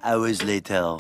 hours later.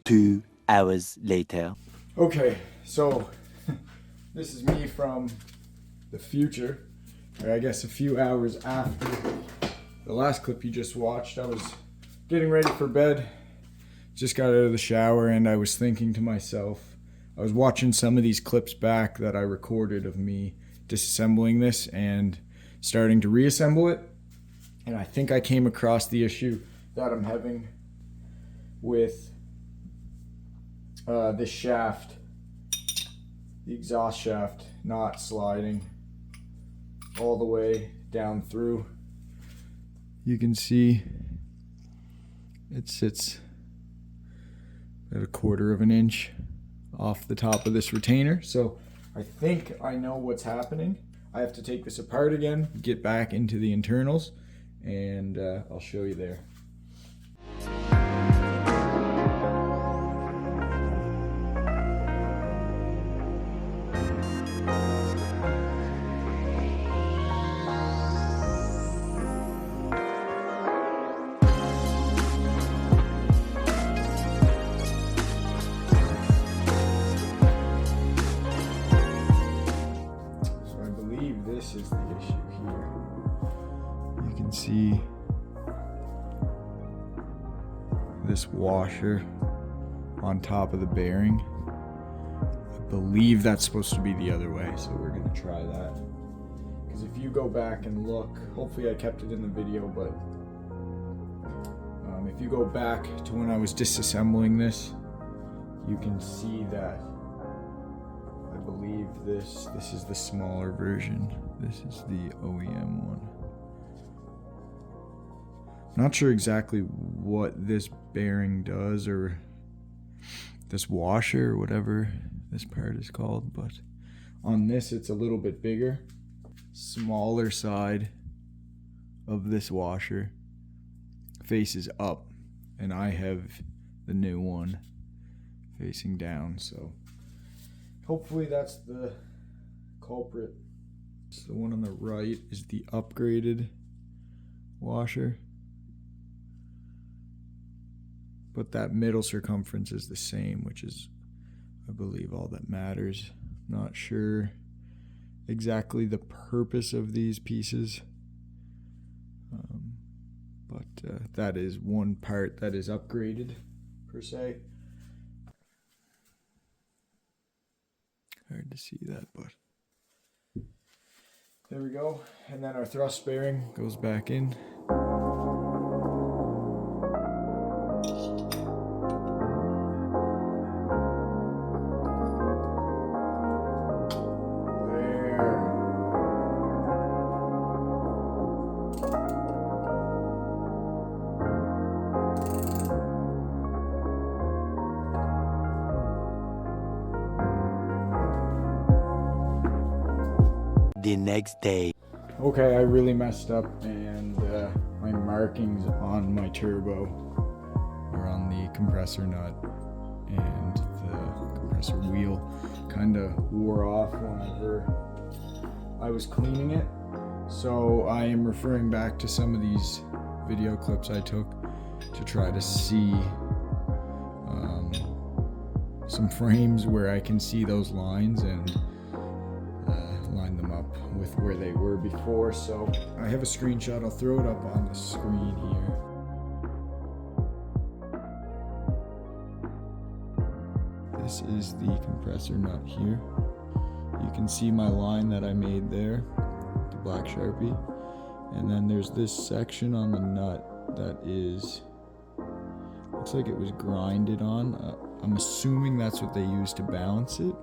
2 hours later. Okay, so this is me from the future, or I guess a few hours after the last clip you just watched. I was getting ready for bed, just got out of the shower, and I was thinking to myself, I was watching some of these clips back that I recorded of me disassembling this and starting to reassemble it, and I think I came across the issue that I'm having with this shaft, the exhaust shaft, not sliding all the way down through. You can see it sits at 1/4 of an inch off the top of this retainer. So I think I know what's happening. I have to take this apart again, get back into the internals, and I'll show you there. This is the issue here. You can see this washer on top of the bearing. I believe that's supposed to be the other way, so we're going to try that. Because if you go back and look, hopefully I kept it in the video, but if you go back to when I was disassembling this, you can see that I believe this is the smaller version. This is the OEM one. Not sure exactly what this bearing does, or this washer, or whatever this part is called, but on this it's a little bit bigger. Smaller side of this washer faces up, and I have the new one facing down, so hopefully that's the culprit. So the one on the right is the upgraded washer, but that middle circumference is the same, which is, I believe, all that matters. Not sure exactly the purpose of these pieces, but that is one part that is upgraded per se. Hard to see that, but there we go. And then our thrust bearing goes back in. The next day. Okay, I really messed up, and my markings on my turbo are on the compressor nut, and the compressor wheel kind of wore off whenever I was cleaning it. So I am referring back to some of these video clips I took to try to see some frames where I can see those lines and line them up with where they were before. So I have a screenshot. I'll throw it up on the screen here. This is the compressor nut here. You can see my line that I made there, the black Sharpie. And then there's this section on the nut that is, looks like it was grinded on. I'm assuming that's what they use to balance it,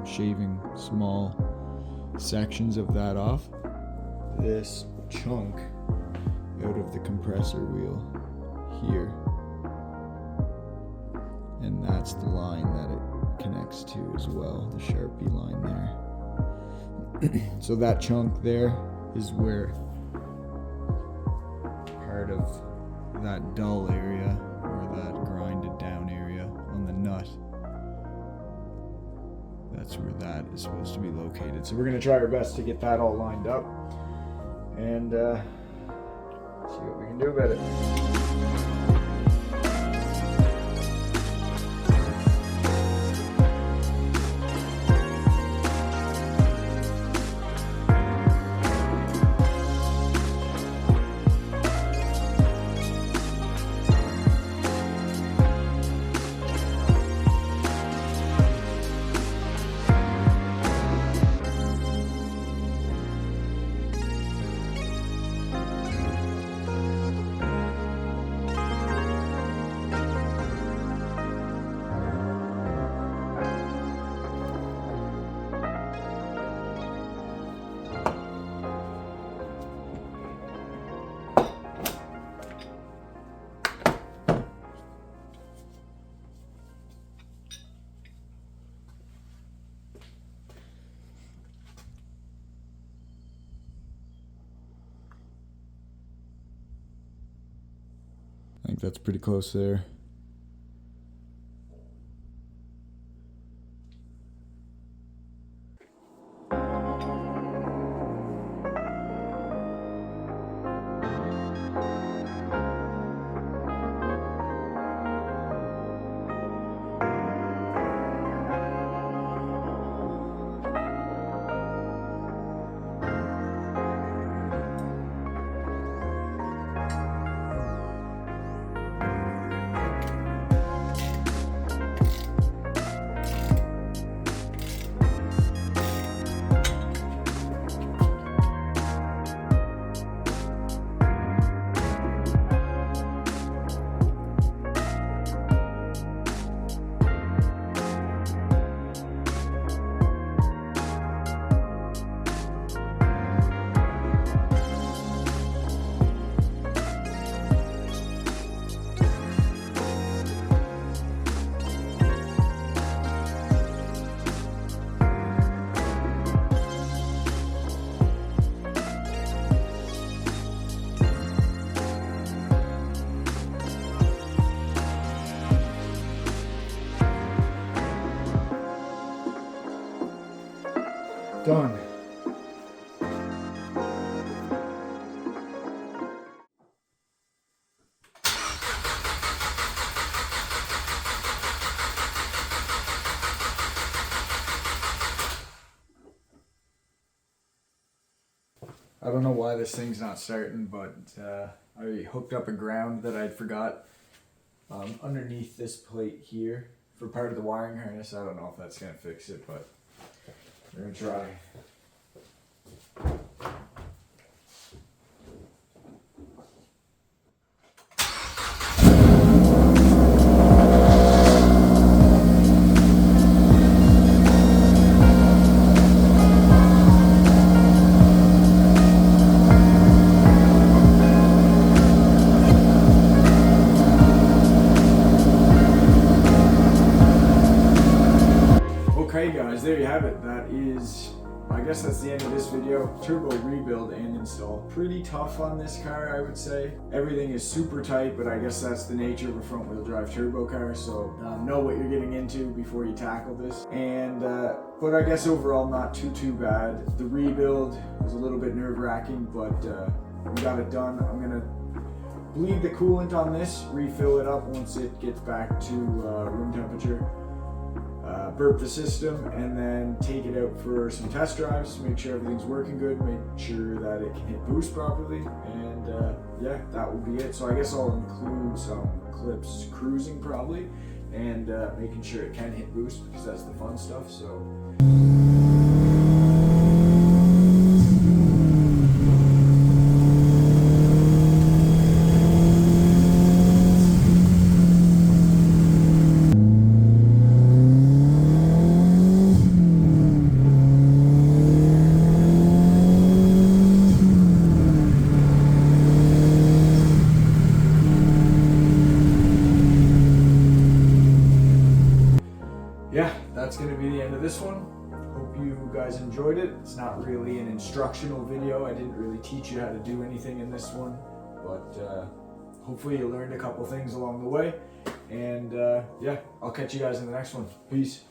shaving small sections of that off. This chunk out of the compressor wheel here, and that's the line that it connects to as well, the Sharpie line there. So that chunk there is where part of that dull area, or that grinded down area on the nut, that's where that is supposed to be located. So we're going to try our best to get that all lined up and see what we can do about it. think that's pretty close there. Done. I don't know why this thing's not starting, but I hooked up a ground that I'd forgot underneath this plate here for part of the wiring harness. I don't know if that's going to fix it, but we're going to try. Okay guys, there you have it. That is, I guess that's the end of this video. Turbo rebuild and install. Pretty tough on this car, I would say. Everything is super tight, but I guess that's the nature of a front wheel drive turbo car, so know what you're getting into before you tackle this. And but I guess overall not too bad. The rebuild was a little bit nerve-wracking, but we got it done. I'm gonna bleed the coolant on this, refill it up once it gets back to room temperature. Burp the system and then take it out for some test drives, make sure everything's working good, make sure that it can hit boost properly, and yeah, that will be it. So I guess I'll include some clips cruising probably, and making sure it can hit boost, because that's the fun stuff. So yeah, that's going to be the end of this one. Hope you guys enjoyed it. It's not really an instructional video. I didn't really teach you how to do anything in this one, but hopefully you learned a couple things along the way. And yeah, I'll catch you guys in the next one. Peace.